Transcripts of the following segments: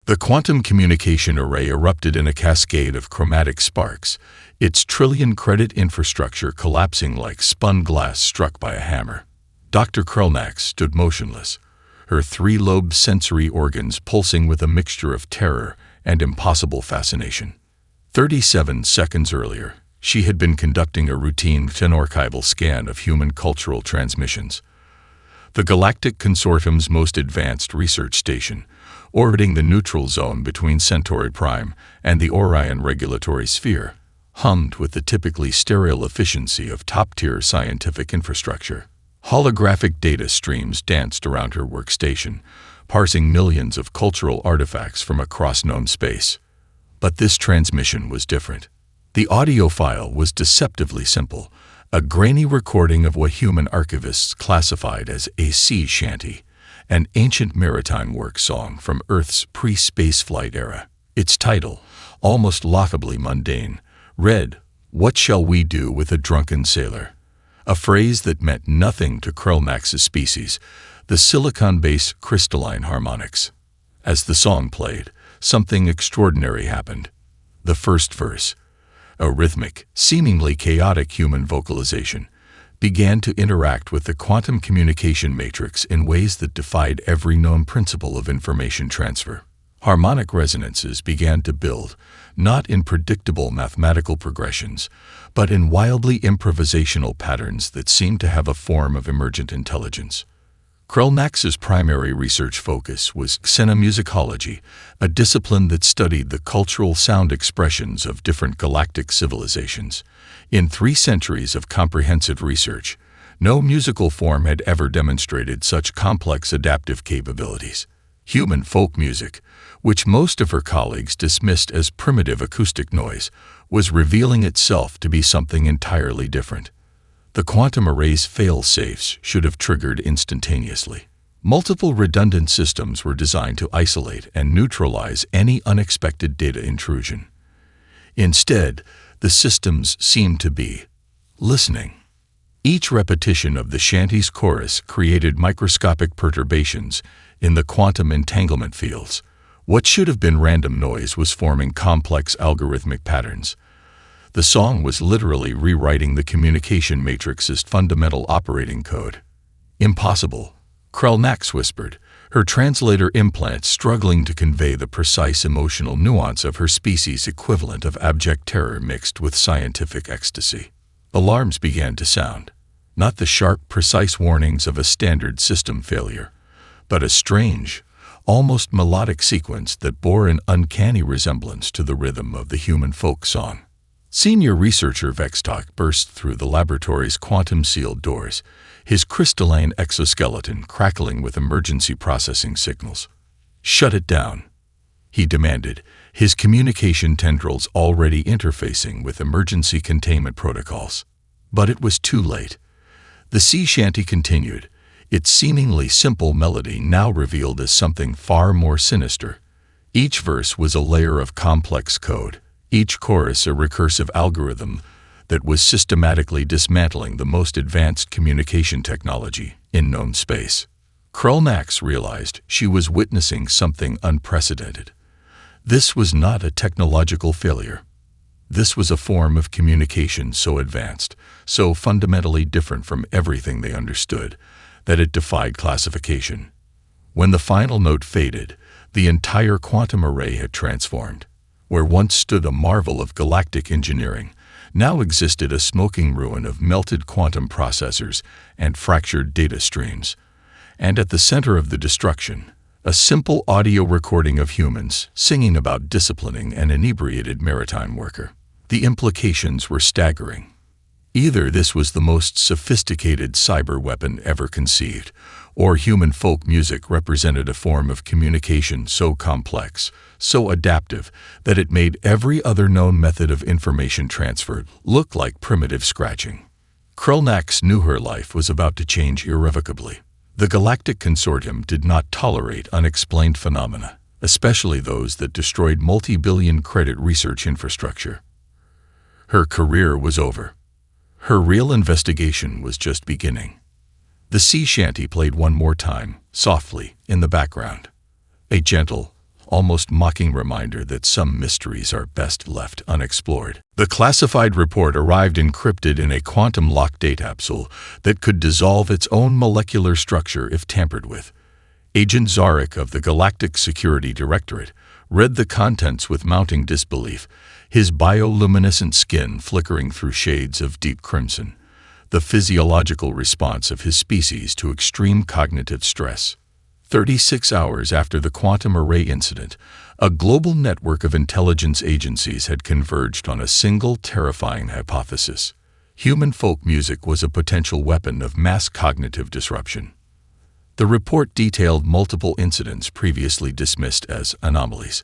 The quantum communication array erupted in a cascade of chromatic sparks, its trillion-credit infrastructure collapsing like spun glass struck by a hammer. Dr. Krelnack stood motionless, her three-lobed sensory organs pulsing with a mixture of terror and impossible fascination. 37 seconds earlier, she had been conducting a routine archival scan of human cultural transmissions. The Galactic Consortium's most advanced research station, orbiting the neutral zone between Centauri Prime and the Orion regulatory sphere, hummed with the typically sterile efficiency of top-tier scientific infrastructure. Holographic data streams danced around her workstation, parsing millions of cultural artifacts from across known space. But this transmission was different. The audio file was deceptively simple, a grainy recording of what human archivists classified as a sea shanty, an ancient maritime work song from Earth's pre-spaceflight era. Its title, almost laughably mundane, read, "What shall we do with a drunken sailor?" A phrase that meant nothing to Krelnack's species, the silicon-based crystalline harmonics. As the song played, something extraordinary happened. The first verse, a rhythmic, seemingly chaotic human vocalization, began to interact with the quantum communication matrix in ways that defied every known principle of information transfer. Harmonic resonances began to build, not in predictable mathematical progressions, but in wildly improvisational patterns that seemed to have a form of emergent intelligence. Krelnack's primary research focus was xenomusicology, a discipline that studied the cultural sound expressions of different galactic civilizations. In 3 centuries of comprehensive research, no musical form had ever demonstrated such complex adaptive capabilities. Human folk music, which most of her colleagues dismissed as primitive acoustic noise, was revealing itself to be something entirely different. The quantum array's fail-safes should have triggered instantaneously. Multiple redundant systems were designed to isolate and neutralize any unexpected data intrusion. Instead, the systems seemed to be listening. Each repetition of the shanty's chorus created microscopic perturbations in the quantum entanglement fields. What should have been random noise was forming complex algorithmic patterns. The song was literally rewriting the communication matrix's fundamental operating code. "Impossible," Krelnack whispered, her translator implant struggling to convey the precise emotional nuance of her species' equivalent of abject terror mixed with scientific ecstasy. Alarms began to sound, not the sharp, precise warnings of a standard system failure, but a strange, almost melodic sequence that bore an uncanny resemblance to the rhythm of the human folk song. Senior researcher Vextok burst through the laboratory's quantum-sealed doors, his crystalline exoskeleton crackling with emergency processing signals. "Shut it down," he demanded, his communication tendrils already interfacing with emergency containment protocols. But it was too late. The sea shanty continued, its seemingly simple melody now revealed as something far more sinister. Each verse was a layer of complex code, each chorus a recursive algorithm that was systematically dismantling the most advanced communication technology in known space. Krelnack realized she was witnessing something unprecedented. This was not a technological failure. This was a form of communication so advanced, so fundamentally different from everything they understood, that it defied classification. When the final note faded, the entire quantum array had transformed. Where once stood a marvel of galactic engineering, now existed a smoking ruin of melted quantum processors and fractured data streams. And at the center of the destruction, a simple audio recording of humans singing about disciplining an inebriated maritime worker. The implications were staggering. Either this was the most sophisticated cyber weapon ever conceived, or human folk music represented a form of communication so complex, so adaptive, that it made every other known method of information transfer look like primitive scratching. Krelnack knew her life was about to change irrevocably. The Galactic Consortium did not tolerate unexplained phenomena, especially those that destroyed multi-billion credit research infrastructure. Her career was over. Her real investigation was just beginning. The sea shanty played one more time, softly, in the background. A gentle, almost mocking reminder that some mysteries are best left unexplored. The classified report arrived encrypted in a quantum-locked data capsule that could dissolve its own molecular structure if tampered with. Agent Zarek of the Galactic Security Directorate read the contents with mounting disbelief, his bioluminescent skin flickering through shades of deep crimson, the physiological response of his species to extreme cognitive stress. 36 hours after the quantum array incident, a global network of intelligence agencies had converged on a single terrifying hypothesis. Human folk music was a potential weapon of mass cognitive disruption. The report detailed multiple incidents previously dismissed as anomalies.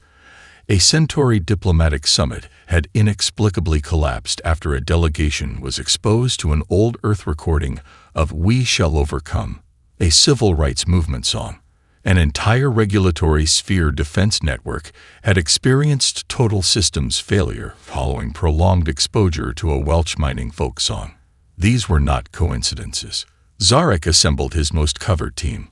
A Centauri diplomatic summit had inexplicably collapsed after a delegation was exposed to an old Earth recording of "We Shall Overcome," a civil rights movement song. An entire regulatory sphere defense network had experienced total systems failure following prolonged exposure to a Welsh mining folk song. These were not coincidences. Zarek assembled his most covered team.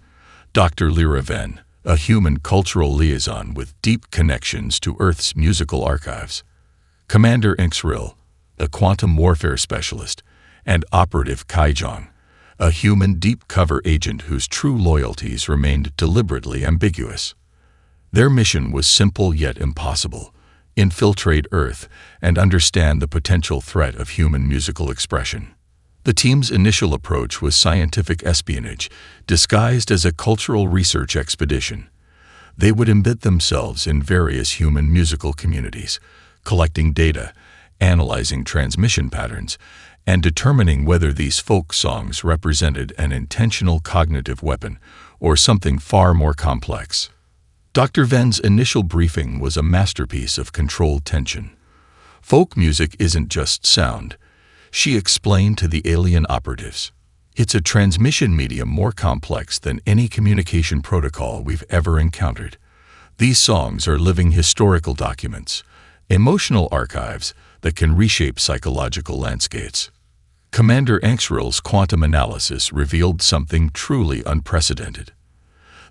Dr. Lyra Venn, a human cultural liaison with deep connections to Earth's musical archives. Commander Inxril, a quantum warfare specialist, and Operative Kai Jong, a human deep-cover agent whose true loyalties remained deliberately ambiguous. Their mission was simple yet impossible: infiltrate Earth and understand the potential threat of human musical expression. The team's initial approach was scientific espionage, disguised as a cultural research expedition. They would embed themselves in various human musical communities, collecting data, analyzing transmission patterns, and determining whether these folk songs represented an intentional cognitive weapon or something far more complex. Dr. Venn's initial briefing was a masterpiece of controlled tension. Folk music isn't just sound, she explained to the alien operatives. It's a transmission medium more complex than any communication protocol we've ever encountered. These songs are living historical documents, emotional archives that can reshape psychological landscapes. Commander Anxril's quantum analysis revealed something truly unprecedented.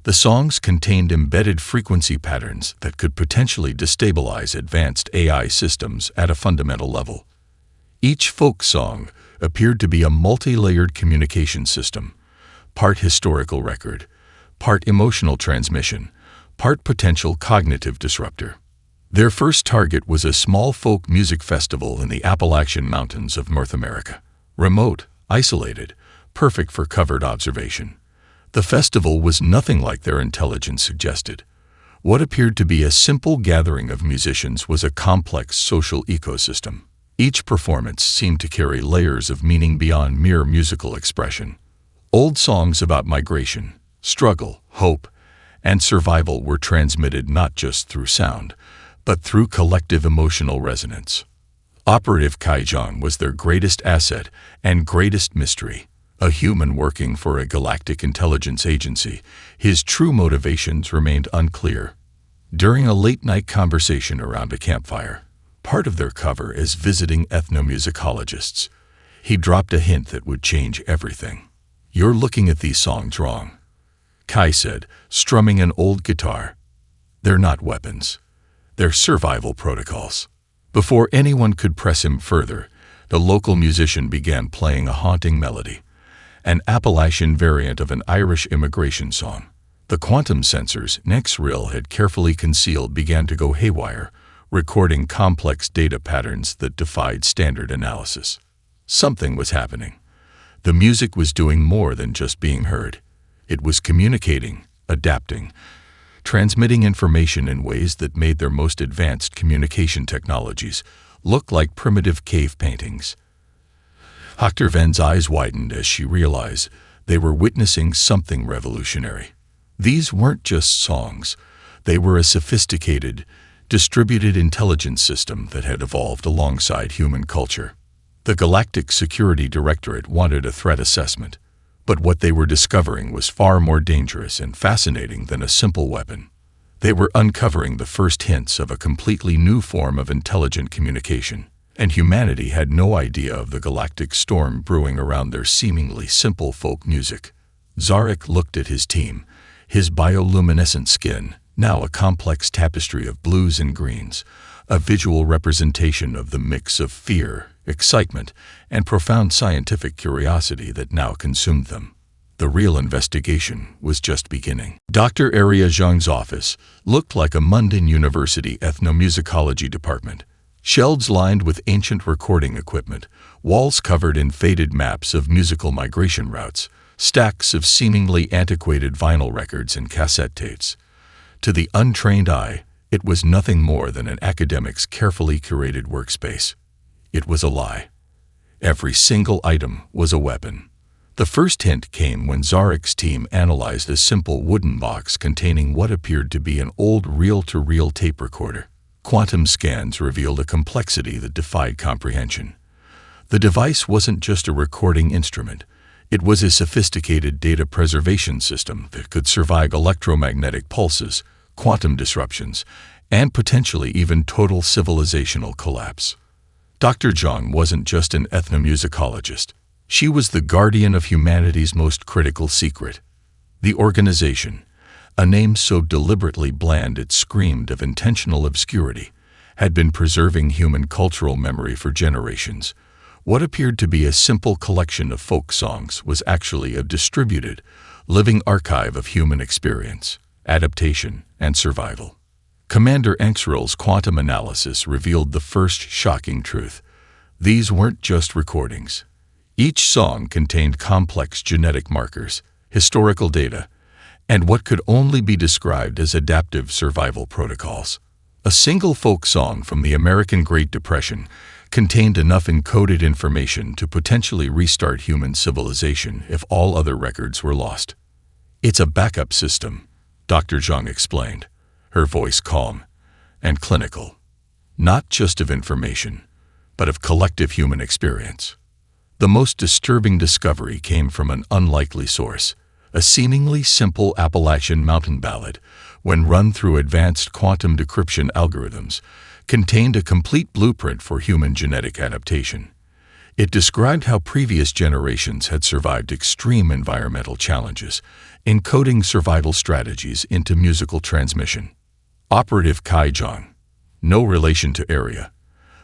The songs contained embedded frequency patterns that could potentially destabilize advanced AI systems at a fundamental level. Each folk song appeared to be a multi-layered communication system, part historical record, part emotional transmission, part potential cognitive disruptor. Their first target was a small folk music festival in the Appalachian Mountains of North America. Remote, isolated, perfect for covered observation. The festival was nothing like their intelligence suggested. What appeared to be a simple gathering of musicians was a complex social ecosystem. Each performance seemed to carry layers of meaning beyond mere musical expression. Old songs about migration, struggle, hope, and survival were transmitted not just through sound, but through collective emotional resonance. Operative Kai Jong was their greatest asset and greatest mystery. A human working for a galactic intelligence agency, his true motivations remained unclear. During a late-night conversation around a campfire, part of their cover as visiting ethnomusicologists, he dropped a hint that would change everything. "You're looking at these songs wrong," Kai said, strumming an old guitar. "They're not weapons. They're survival protocols." Before anyone could press him further, the local musician began playing a haunting melody, an Appalachian variant of an Irish immigration song. The quantum sensors Nexril had carefully concealed began to go haywire, recording complex data patterns that defied standard analysis. Something was happening. The music was doing more than just being heard. It was communicating, adapting, transmitting information in ways that made their most advanced communication technologies look like primitive cave paintings. Dr. Venn's eyes widened as she realized they were witnessing something revolutionary. These weren't just songs. They were a sophisticated, distributed intelligence system that had evolved alongside human culture. The Galactic Security Directorate wanted a threat assessment, but what they were discovering was far more dangerous and fascinating than a simple weapon. They were uncovering the first hints of a completely new form of intelligent communication, and humanity had no idea of the galactic storm brewing around their seemingly simple folk music. Zarek looked at his team, his bioluminescent skin, now a complex tapestry of blues and greens, a visual representation of the mix of fear, excitement, and profound scientific curiosity that now consumed them. The real investigation was just beginning. Dr. Aria Zhang's office looked like a mundane university ethnomusicology department. Shelves lined with ancient recording equipment, walls covered in faded maps of musical migration routes, stacks of seemingly antiquated vinyl records and cassette tapes. To the untrained eye, it was nothing more than an academic's carefully curated workspace. It was a lie. Every single item was a weapon. The first hint came when Zarik's team analyzed a simple wooden box containing what appeared to be an old reel-to-reel tape recorder. Quantum scans revealed a complexity that defied comprehension. The device wasn't just a recording instrument. It was a sophisticated data preservation system that could survive electromagnetic pulses, quantum disruptions, and potentially even total civilizational collapse. Dr. Zhang wasn't just an ethnomusicologist. She was the guardian of humanity's most critical secret. The organization, a name so deliberately bland it screamed of intentional obscurity, had been preserving human cultural memory for generations. What appeared to be a simple collection of folk songs was actually a distributed, living archive of human experience, adaptation, and survival. Commander Enxrel's quantum analysis revealed the first shocking truth. These weren't just recordings. Each song contained complex genetic markers, historical data, and what could only be described as adaptive survival protocols. A single folk song from the American Great Depression contained enough encoded information to potentially restart human civilization if all other records were lost. "It's a backup system," Dr. Zhang explained, her voice calm and clinical. "Not just of information, but of collective human experience." The most disturbing discovery came from an unlikely source. A seemingly simple Appalachian mountain ballad, when run through advanced quantum decryption algorithms, contained a complete blueprint for human genetic adaptation. It described how previous generations had survived extreme environmental challenges, encoding survival strategies into musical transmission. Operative Kai Zhang, no relation to Aria,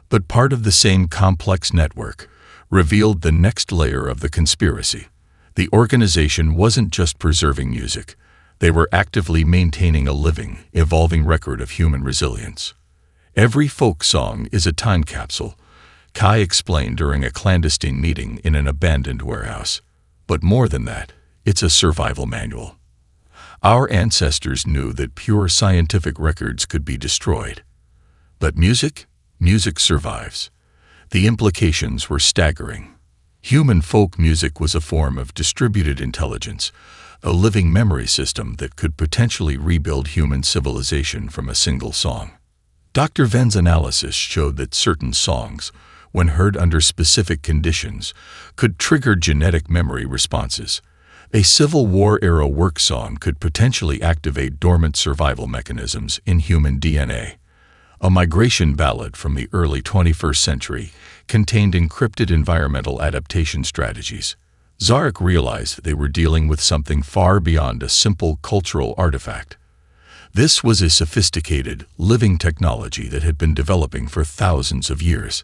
but part of the same complex network, revealed the next layer of the conspiracy. The organization wasn't just preserving music. They were actively maintaining a living, evolving record of human resilience. "Every folk song is a time capsule," Kai explained during a clandestine meeting in an abandoned warehouse. "But more than that, it's a survival manual. Our ancestors knew that pure scientific records could be destroyed. But music survives." The implications were staggering. Human folk music was a form of distributed intelligence, a living memory system that could potentially rebuild human civilization from a single song. Dr. Ven's analysis showed that certain songs, when heard under specific conditions, could trigger genetic memory responses. A Civil War-era work song could potentially activate dormant survival mechanisms in human DNA. A migration ballad from the early 21st century contained encrypted environmental adaptation strategies. Zarek realized they were dealing with something far beyond a simple cultural artifact. This was a sophisticated, living technology that had been developing for thousands of years.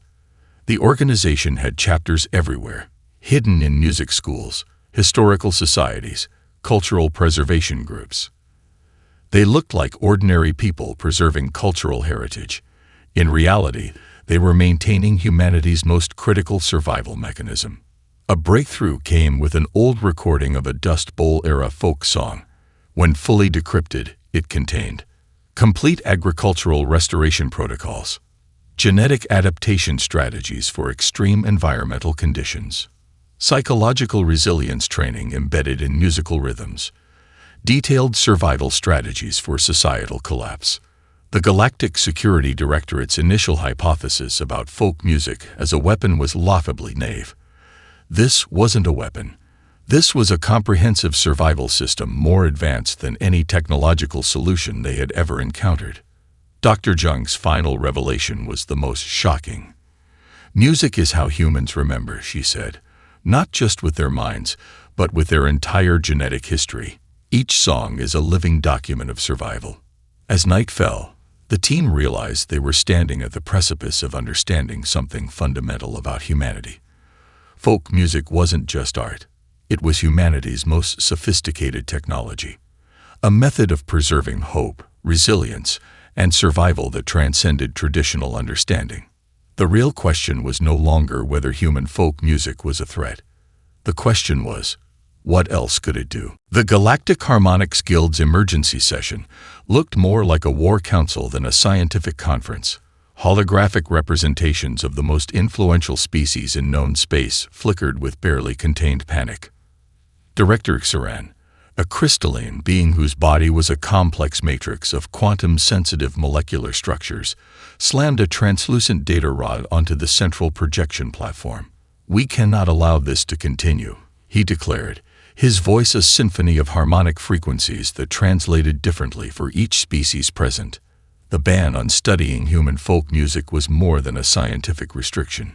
The organization had chapters everywhere, hidden in music schools, historical societies, cultural preservation groups. They looked like ordinary people preserving cultural heritage. In reality, they were maintaining humanity's most critical survival mechanism. A breakthrough came with an old recording of a Dust Bowl-era folk song. When fully decrypted, it contained complete agricultural restoration protocols, genetic adaptation strategies for extreme environmental conditions, psychological resilience training embedded in musical rhythms, detailed survival strategies for societal collapse. The Galactic Security Directorate's initial hypothesis about folk music as a weapon was laughably naive. This wasn't a weapon. This was a comprehensive survival system more advanced than any technological solution they had ever encountered. Dr. Zhang's final revelation was the most shocking. "Music is how humans remember," she said, "not just with their minds, but with their entire genetic history. Each song is a living document of survival." As night fell, the team realized they were standing at the precipice of understanding something fundamental about humanity. Folk music wasn't just art. It was humanity's most sophisticated technology, a method of preserving hope, resilience, and survival that transcended traditional understanding. The real question was no longer whether human folk music was a threat. The question was, what else could it do? The Galactic Harmonics Guild's emergency session looked more like a war council than a scientific conference. Holographic representations of the most influential species in known space flickered with barely contained panic. Director Xaran, a crystalline being whose body was a complex matrix of quantum-sensitive molecular structures, slammed a translucent data rod onto the central projection platform. "We cannot allow this to continue," he declared, his voice a symphony of harmonic frequencies that translated differently for each species present. The ban on studying human folk music was more than a scientific restriction.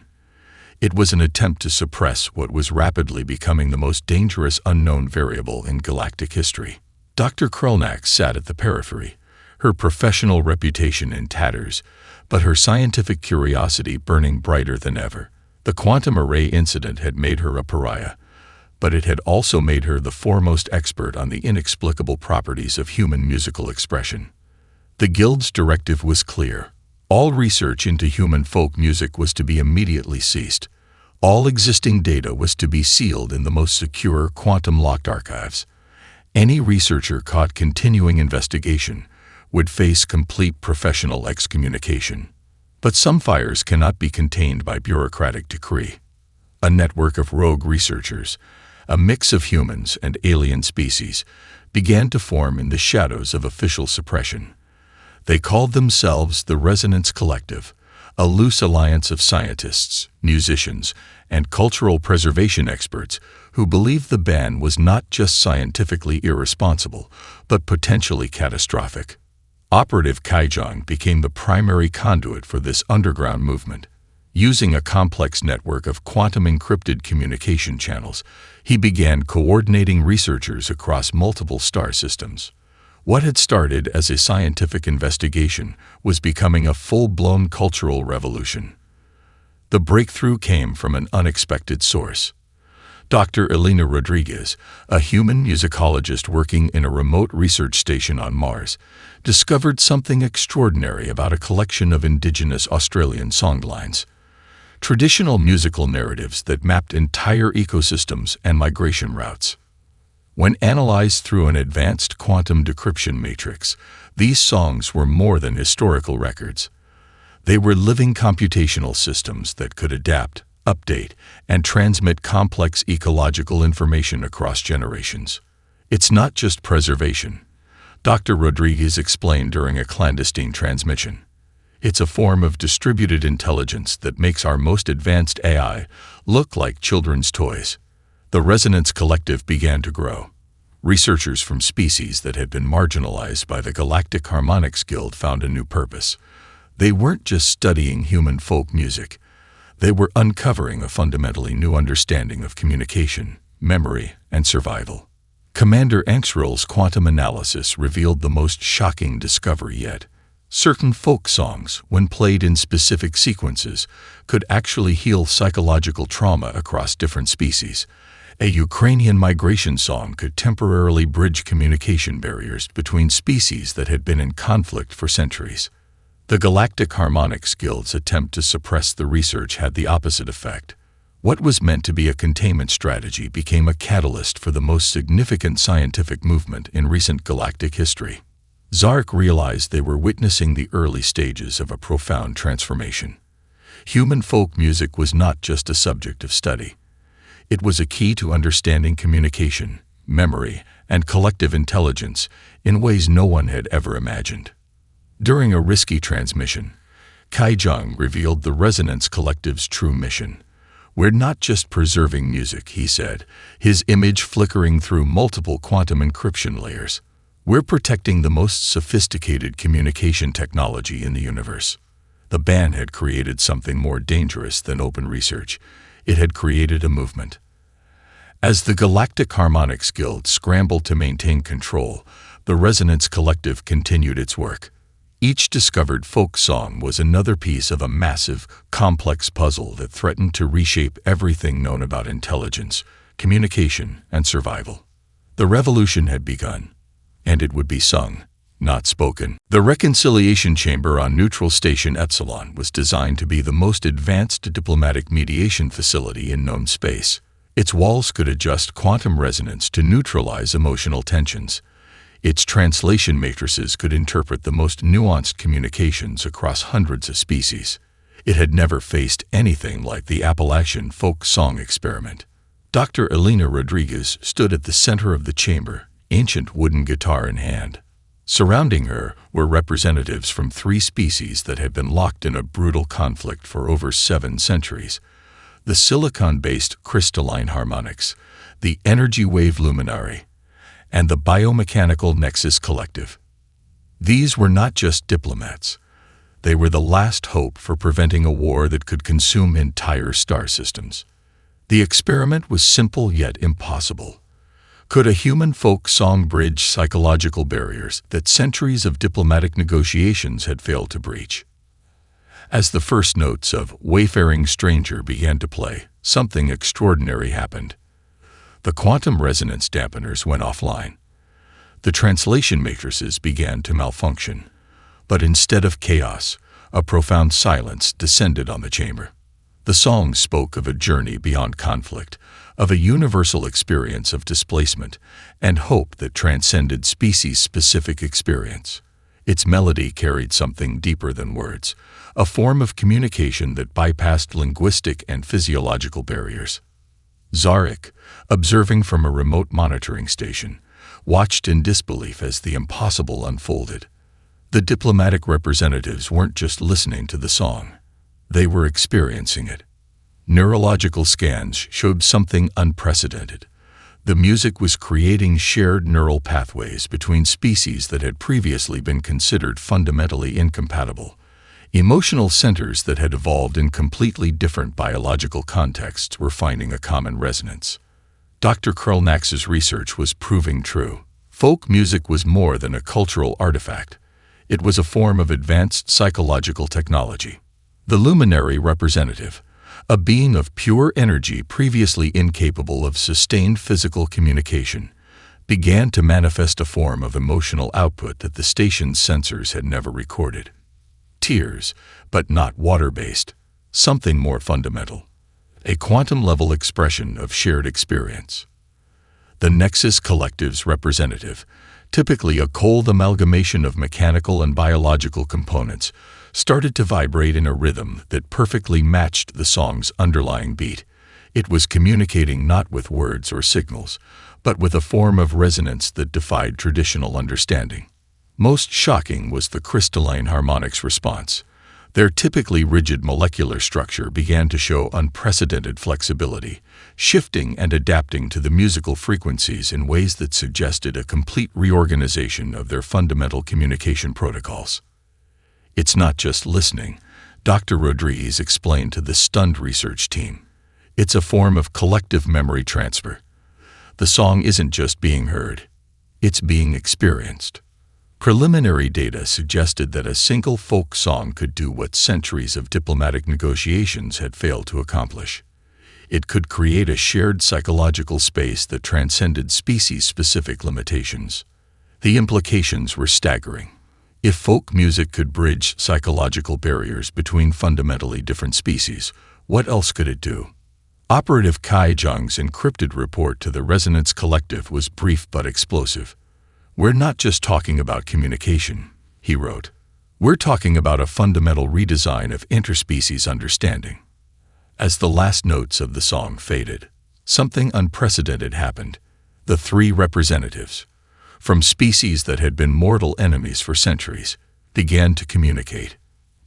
It was an attempt to suppress what was rapidly becoming the most dangerous unknown variable in galactic history. Dr. Krolnak sat at the periphery, her professional reputation in tatters, but her scientific curiosity burning brighter than ever. The quantum array incident had made her a pariah, but it had also made her the foremost expert on the inexplicable properties of human musical expression. The Guild's directive was clear. All research into human folk music was to be immediately ceased. All existing data was to be sealed in the most secure, quantum-locked archives. Any researcher caught continuing investigation would face complete professional excommunication. But some fires cannot be contained by bureaucratic decree. A network of rogue researchers, a mix of humans and alien species, began to form in the shadows of official suppression. They called themselves the Resonance Collective, a loose alliance of scientists, musicians, and cultural preservation experts who believed the ban was not just scientifically irresponsible, but potentially catastrophic. Operative Kaijong became the primary conduit for this underground movement. Using a complex network of quantum-encrypted communication channels, he began coordinating researchers across multiple star systems. What had started as a scientific investigation was becoming a full-blown cultural revolution. The breakthrough came from an unexpected source. Dr. Elena Rodriguez, a human musicologist working in a remote research station on Mars, discovered something extraordinary about a collection of indigenous Australian songlines. Traditional musical narratives that mapped entire ecosystems and migration routes. When analyzed through an advanced quantum decryption matrix, these songs were more than historical records. They were living computational systems that could adapt, update, and transmit complex ecological information across generations. It's not just preservation, Dr. Rodriguez explained during a clandestine transmission. It's a form of distributed intelligence that makes our most advanced AI look like children's toys. The Resonance Collective began to grow. Researchers from species that had been marginalized by the Galactic Harmonics Guild found a new purpose. They weren't just studying human folk music. They were uncovering a fundamentally new understanding of communication, memory, and survival. Commander Anxrill's quantum analysis revealed the most shocking discovery yet. Certain folk songs, when played in specific sequences, could actually heal psychological trauma across different species. A Ukrainian migration song could temporarily bridge communication barriers between species that had been in conflict for centuries. The Galactic Harmonics Guild's attempt to suppress the research had the opposite effect. What was meant to be a containment strategy became a catalyst for the most significant scientific movement in recent galactic history. Zark realized they were witnessing the early stages of a profound transformation. Human folk music was not just a subject of study. It was a key to understanding communication, memory, and collective intelligence in ways no one had ever imagined. During a risky transmission, Kaijong revealed the Resonance Collective's true mission. "We're not just preserving music," he said, his image flickering through multiple quantum encryption layers. "We're protecting the most sophisticated communication technology in the universe." The ban had created something more dangerous than open research. It had created a movement. As the Galactic Harmonics Guild scrambled to maintain control, The Resonance Collective continued its work. Each discovered folk song was another piece of a massive, complex puzzle that threatened to reshape everything known about intelligence, communication, and survival. The revolution had begun, and it would be sung, not spoken. The Reconciliation Chamber on Neutral Station Epsilon was designed to be the most advanced diplomatic mediation facility in known space. Its walls could adjust quantum resonance to neutralize emotional tensions. Its translation matrices could interpret the most nuanced communications across hundreds of species. It had never faced anything like the Appalachian folk song experiment. Dr. Elena Rodriguez stood at the center of the chamber, ancient wooden guitar in hand. Surrounding her were representatives from 3 species that had been locked in a brutal conflict for over 7 centuries. The silicon-based crystalline harmonics, the energy wave luminary, and the biomechanical Nexus Collective. These were not just diplomats. They were the last hope for preventing a war that could consume entire star systems. The experiment was simple yet impossible. Could a human folk song bridge psychological barriers that centuries of diplomatic negotiations had failed to breach? As the first notes of Wayfaring Stranger began to play, something extraordinary happened. The quantum resonance dampeners went offline. The translation matrices began to malfunction. But instead of chaos, a profound silence descended on the chamber. The song spoke of a journey beyond conflict, of a universal experience of displacement and hope that transcended species-specific experience. Its melody carried something deeper than words, a form of communication that bypassed linguistic and physiological barriers. Zarek, observing from a remote monitoring station, watched in disbelief as the impossible unfolded. The diplomatic representatives weren't just listening to the song. They were experiencing it. Neurological scans showed something unprecedented. The music was creating shared neural pathways between species that had previously been considered fundamentally incompatible. Emotional centers that had evolved in completely different biological contexts were finding a common resonance. Dr. Krelnax's research was proving true. Folk music was more than a cultural artifact. It was a form of advanced psychological technology. The luminary representative, a being of pure energy previously incapable of sustained physical communication, began to manifest a form of emotional output that the station's sensors had never recorded. Tears, but not water-based, something more fundamental. A quantum-level expression of shared experience. The Nexus Collective's representative, typically a cold amalgamation of mechanical and biological components, started to vibrate in a rhythm that perfectly matched the song's underlying beat. It was communicating not with words or signals, but with a form of resonance that defied traditional understanding. Most shocking was the crystalline harmonics response. Their typically rigid molecular structure began to show unprecedented flexibility, shifting and adapting to the musical frequencies in ways that suggested a complete reorganization of their fundamental communication protocols. It's not just listening, Dr. Rodriguez explained to the stunned research team. It's a form of collective memory transfer. The song isn't just being heard, it's being experienced. Preliminary data suggested that a single folk song could do what centuries of diplomatic negotiations had failed to accomplish. It could create a shared psychological space that transcended species-specific limitations. The implications were staggering. If folk music could bridge psychological barriers between fundamentally different species, what else could it do? Operative Kai Zhang's encrypted report to the Resonance Collective was brief but explosive. "We're not just talking about communication," he wrote. "We're talking about a fundamental redesign of interspecies understanding." As the last notes of the song faded, something unprecedented happened. The 3 representatives, from species that had been mortal enemies for centuries, began to communicate,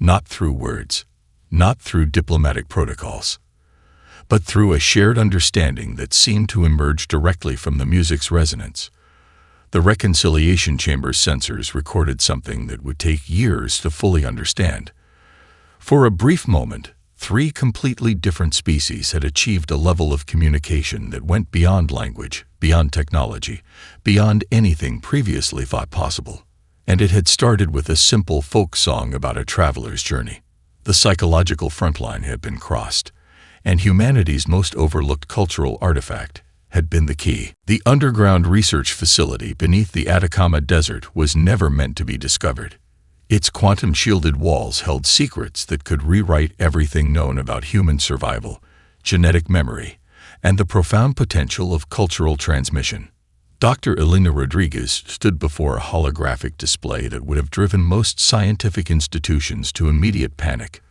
not through words, not through diplomatic protocols, but through a shared understanding that seemed to emerge directly from the music's resonance. The Reconciliation Chamber's sensors recorded something that would take years to fully understand. For a brief moment, Three completely different species had achieved a level of communication that went beyond language, beyond technology, beyond anything previously thought possible. And it had started with a simple folk song about a traveler's journey. The psychological frontline had been crossed, and humanity's most overlooked cultural artifact had been the key. The underground research facility beneath the Atacama Desert was never meant to be discovered. Its quantum-shielded walls held secrets that could rewrite everything known about human survival, genetic memory, and the profound potential of cultural transmission. Dr. Elena Rodriguez stood before a holographic display that would have driven most scientific institutions to immediate panic.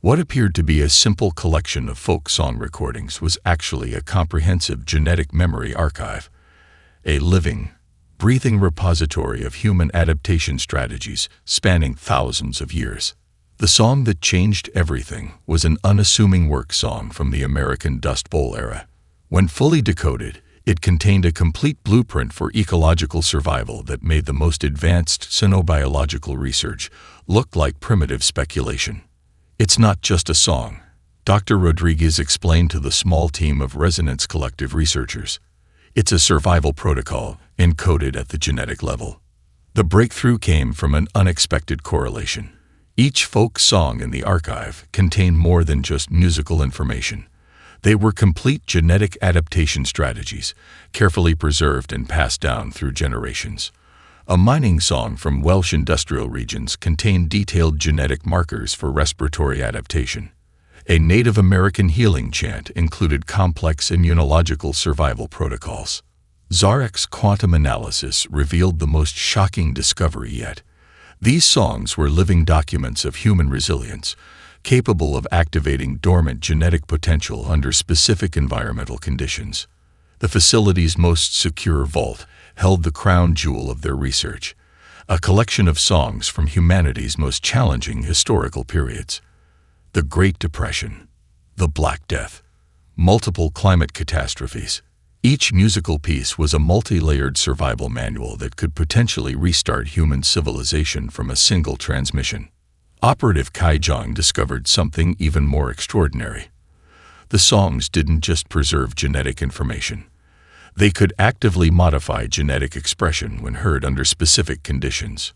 What appeared to be a simple collection of folk song recordings was actually a comprehensive genetic memory archive, a living, breathing repository of human adaptation strategies spanning thousands of years. The song that changed everything was an unassuming work song from the American Dust Bowl era. When fully decoded, it contained a complete blueprint for ecological survival that made the most advanced xenobiological research look like primitive speculation. It's not just a song, Dr. Rodriguez explained to the small team of Resonance Collective researchers. It's a survival protocol encoded at the genetic level. The breakthrough came from an unexpected correlation. Each folk song in the archive contained more than just musical information. They were complete genetic adaptation strategies, carefully preserved and passed down through generations. A mining song from Welsh industrial regions contained detailed genetic markers for respiratory adaptation. A Native American healing chant included complex immunological survival protocols. Zarek's quantum analysis revealed the most shocking discovery yet. These songs were living documents of human resilience, capable of activating dormant genetic potential under specific environmental conditions. The facility's most secure vault held the crown jewel of their research, a collection of songs from humanity's most challenging historical periods. The Great Depression, the Black Death, multiple climate catastrophes. Each musical piece was a multi-layered survival manual that could potentially restart human civilization from a single transmission. Operative Kai Zhang discovered something even more extraordinary. The songs didn't just preserve genetic information. They could actively modify genetic expression when heard under specific conditions.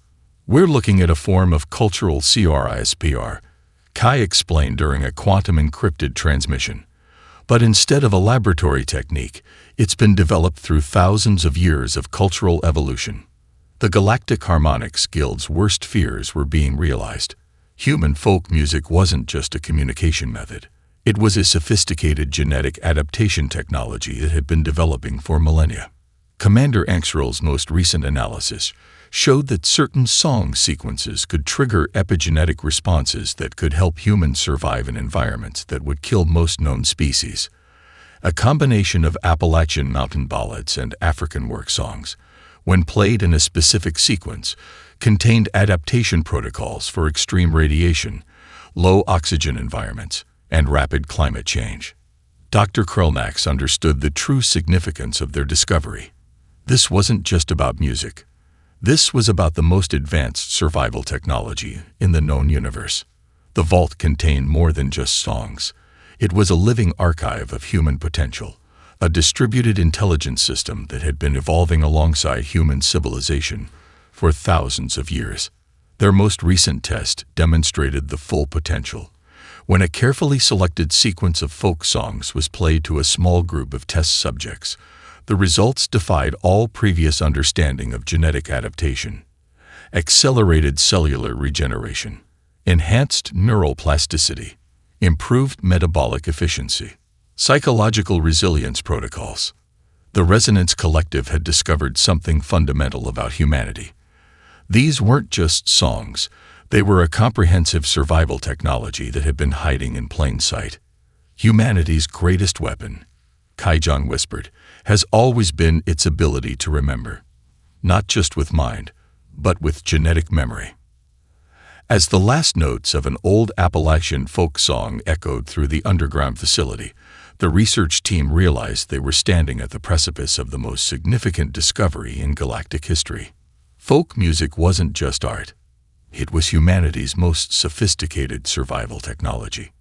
We're looking at a form of cultural CRISPR, Kai explained during a quantum-encrypted transmission. But instead of a laboratory technique, it's been developed through thousands of years of cultural evolution. The Galactic Harmonics Guild's worst fears were being realized. Human folk music wasn't just a communication method. It was a sophisticated genetic adaptation technology that had been developing for millennia. Commander Anxrel's most recent analysis showed that certain song sequences could trigger epigenetic responses that could help humans survive in environments that would kill most known species. A combination of Appalachian mountain ballads and African work songs, when played in a specific sequence, contained adaptation protocols for extreme radiation, low oxygen environments, and rapid climate change. Dr. Krelnax understood the true significance of their discovery. This wasn't just about music. This was about the most advanced survival technology in the known universe. The vault contained more than just songs. It was a living archive of human potential, a distributed intelligence system that had been evolving alongside human civilization for thousands of years. Their most recent test demonstrated the full potential. When a carefully selected sequence of folk songs was played to a small group of test subjects, the results defied all previous understanding of genetic adaptation. Accelerated cellular regeneration, enhanced neural plasticity, improved metabolic efficiency, psychological resilience protocols. The Resonance Collective had discovered something fundamental about humanity. These weren't just songs. They were a comprehensive survival technology that had been hiding in plain sight. Humanity's greatest weapon, Kai Zhang whispered, has always been its ability to remember. Not just with mind, but with genetic memory. As the last notes of an old Appalachian folk song echoed through the underground facility, the research team realized they were standing at the precipice of the most significant discovery in galactic history. Folk music wasn't just art. It was humanity's most sophisticated survival technology.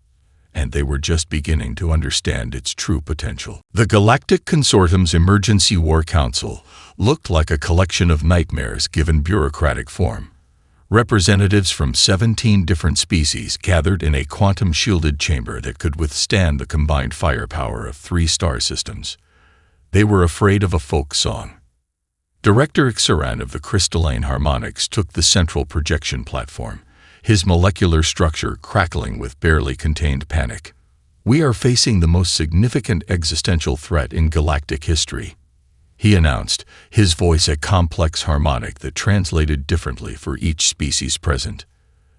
and they were just beginning to understand its true potential. The Galactic Consortium's Emergency War Council looked like a collection of nightmares given bureaucratic form. Representatives from 17 different species gathered in a quantum-shielded chamber that could withstand the combined firepower of 3 star systems. They were afraid of a folk song. Director Ixaran of the Crystalline Harmonics took the central projection platform, his molecular structure crackling with barely contained panic. "We are facing the most significant existential threat in galactic history," he announced, his voice a complex harmonic that translated differently for each species present.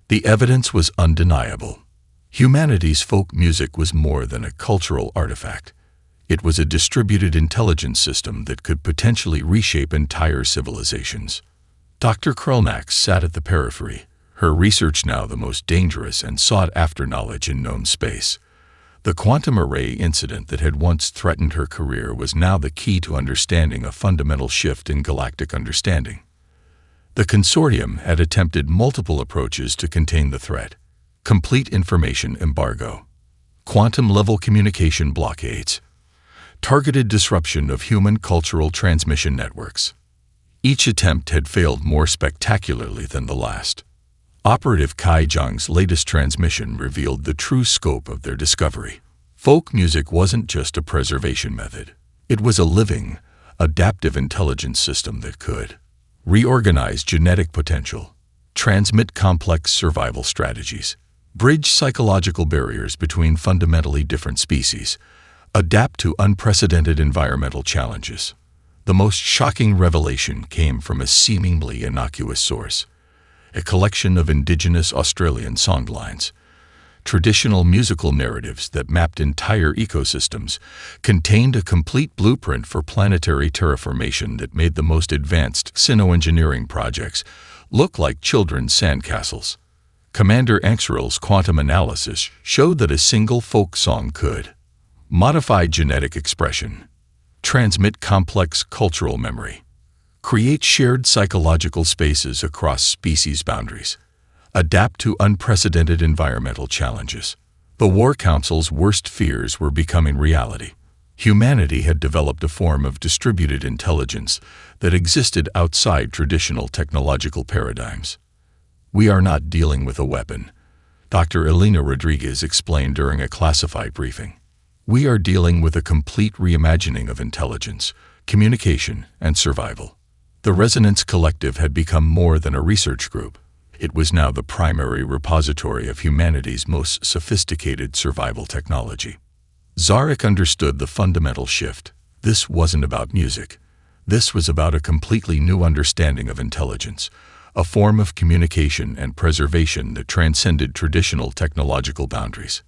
The evidence was undeniable. Humanity's folk music was more than a cultural artifact. It was a distributed intelligence system that could potentially reshape entire civilizations. Dr. Krolnax sat at the periphery, her research now the most dangerous and sought-after knowledge in known space. The quantum array incident that had once threatened her career was now the key to understanding a fundamental shift in galactic understanding. The consortium had attempted multiple approaches to contain the threat: complete information embargo, quantum-level communication blockades, targeted disruption of human cultural transmission networks. Each attempt had failed more spectacularly than the last. Operative Kai Zhang's latest transmission revealed the true scope of their discovery. Folk music wasn't just a preservation method. It was a living, adaptive intelligence system that could reorganize genetic potential, transmit complex survival strategies, bridge psychological barriers between fundamentally different species, adapt to unprecedented environmental challenges. The most shocking revelation came from a seemingly innocuous source: a collection of indigenous Australian songlines. Traditional musical narratives that mapped entire ecosystems contained a complete blueprint for planetary terraformation that made the most advanced xenoengineering projects look like children's sandcastles. Commander Anxril's quantum analysis showed that a single folk song could modify genetic expression, transmit complex cultural memory, create shared psychological spaces across species boundaries, adapt to unprecedented environmental challenges. The War Council's worst fears were becoming reality. Humanity had developed a form of distributed intelligence that existed outside traditional technological paradigms. "We are not dealing with a weapon," Dr. Elena Rodriguez explained during a classified briefing. "We are dealing with a complete reimagining of intelligence, communication, and survival." The Resonance Collective had become more than a research group. It was now the primary repository of humanity's most sophisticated survival technology. Zarek understood the fundamental shift. This wasn't about music. This was about a completely new understanding of intelligence, a form of communication and preservation that transcended traditional technological boundaries.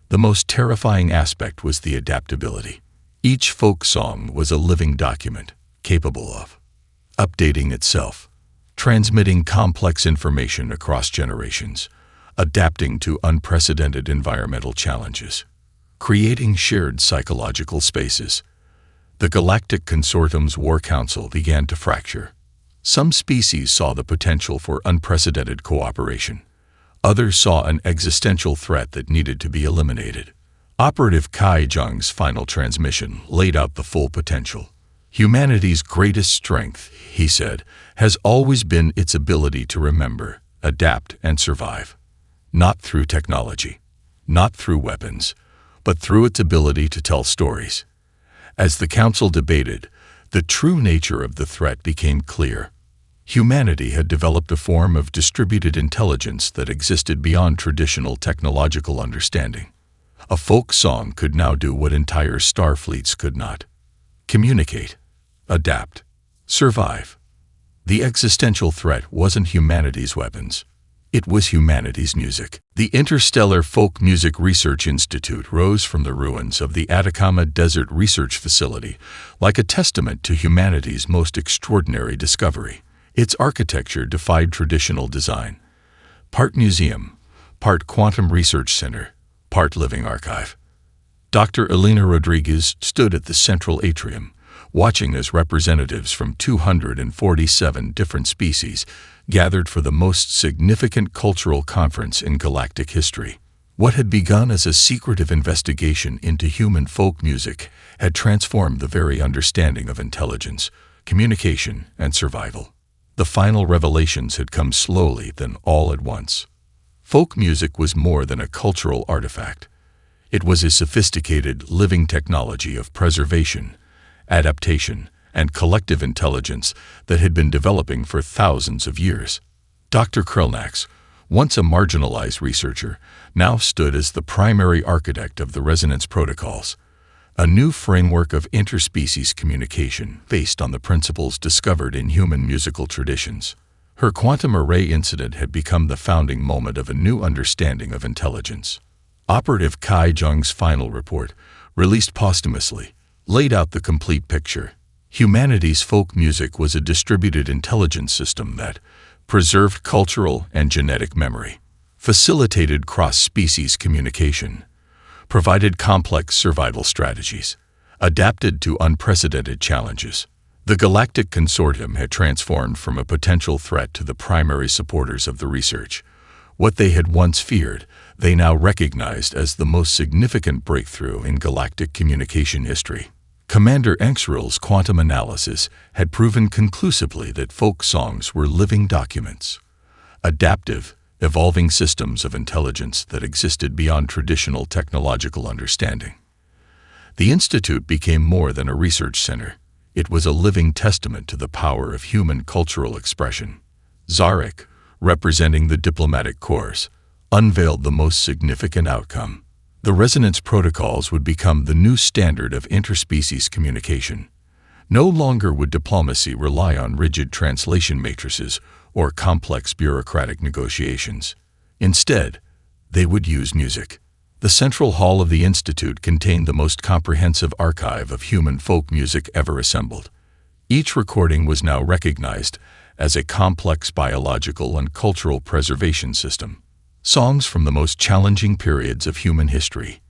The most terrifying aspect was the adaptability. Each folk song was a living document, capable of updating itself, transmitting complex information across generations, adapting to unprecedented environmental challenges, creating shared psychological spaces. The Galactic Consortium's War Council began to fracture. Some species saw the potential for unprecedented cooperation. Others saw an existential threat that needed to be eliminated. Operative Kai Zhang's final transmission laid out the full potential. "Humanity's greatest strength," he said, "has always been its ability to remember, adapt, and survive. Not through technology, not through weapons, but through its ability to tell stories." As the Council debated, the true nature of the threat became clear. Humanity had developed a form of distributed intelligence that existed beyond traditional technological understanding. A folk song could now do what entire star fleets could not: communicate, adapt, survive. The existential threat wasn't humanity's weapons. It was humanity's music. The Interstellar Folk Music Research Institute rose from the ruins of the Atacama Desert Research Facility like a testament to humanity's most extraordinary discovery. Its architecture defied traditional design. Part museum, part quantum research center, part living archive. Dr. Elena Rodriguez stood at the central atrium, watching as representatives from 247 different species gathered for the most significant cultural conference in galactic history. What had begun as a secretive investigation into human folk music had transformed the very understanding of intelligence, communication, and survival. The final revelations had come slowly, then all at once. Folk music was more than a cultural artifact. It was a sophisticated, living technology of preservation, adaptation, and collective intelligence that had been developing for thousands of years. Dr. Krelnax, once a marginalized researcher, now stood as the primary architect of the resonance protocols, a new framework of interspecies communication based on the principles discovered in human musical traditions. Her quantum array incident had become the founding moment of a new understanding of intelligence. Operative Kai Jung's final report, released posthumously, laid out the complete picture. Humanity's folk music was a distributed intelligence system that preserved cultural and genetic memory, facilitated cross-species communication, provided complex survival strategies, adapted to unprecedented challenges. The Galactic Consortium had transformed from a potential threat to the primary supporters of the research. What they had once feared, they now recognized as the most significant breakthrough in galactic communication history. Commander Enxril's quantum analysis had proven conclusively that folk songs were living documents, adaptive, evolving systems of intelligence that existed beyond traditional technological understanding. The Institute became more than a research center. It was a living testament to the power of human cultural expression. Zarek, representing the diplomatic corps, unveiled the most significant outcome. The resonance protocols would become the new standard of interspecies communication. No longer would diplomacy rely on rigid translation matrices or complex bureaucratic negotiations. Instead, they would use music. The central hall of the Institute contained the most comprehensive archive of human folk music ever assembled. Each recording was now recognized as a complex biological and cultural preservation system. Songs from the most challenging periods of human history,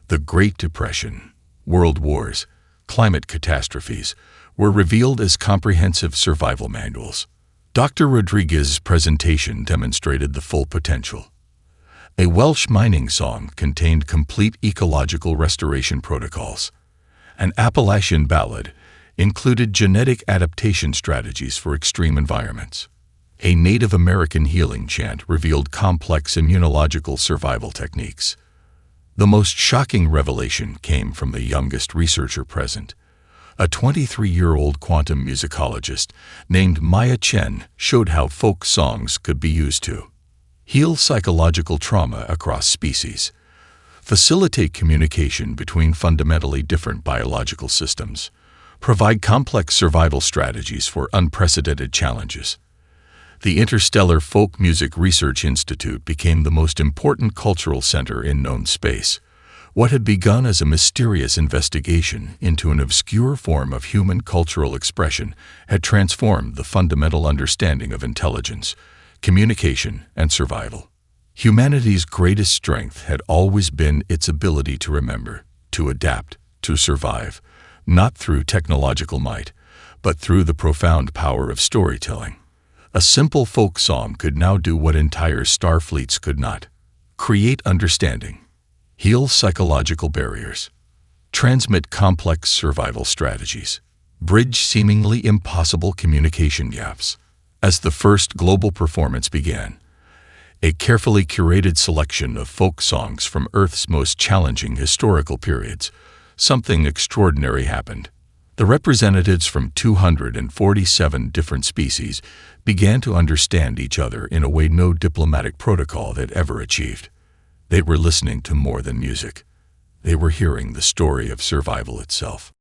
the Great Depression, World Wars, climate catastrophes, were revealed as comprehensive survival manuals. Dr. Rodriguez's presentation demonstrated the full potential. A Welsh mining song contained complete ecological restoration protocols. An Appalachian ballad included genetic adaptation strategies for extreme environments. A Native American healing chant revealed complex immunological survival techniques. The most shocking revelation came from the youngest researcher present. A 23-year-old quantum musicologist named Maya Chen showed how folk songs could be used to heal psychological trauma across species, facilitate communication between fundamentally different biological systems, provide complex survival strategies for unprecedented challenges. The Interstellar Folk Music Research Institute became the most important cultural center in known space. What had begun as a mysterious investigation into an obscure form of human cultural expression had transformed the fundamental understanding of intelligence, communication, and survival. Humanity's greatest strength had always been its ability to remember, to adapt, to survive, not through technological might, but through the profound power of storytelling. A simple folk song could now do what entire star fleets could not: create understanding, heal psychological barriers, transmit complex survival strategies, bridge seemingly impossible communication gaps. As the first global performance began, a carefully curated selection of folk songs from Earth's most challenging historical periods, something extraordinary happened. The representatives from 247 different species began to understand each other in a way no diplomatic protocol had ever achieved. They were listening to more than music. They were hearing the story of survival itself.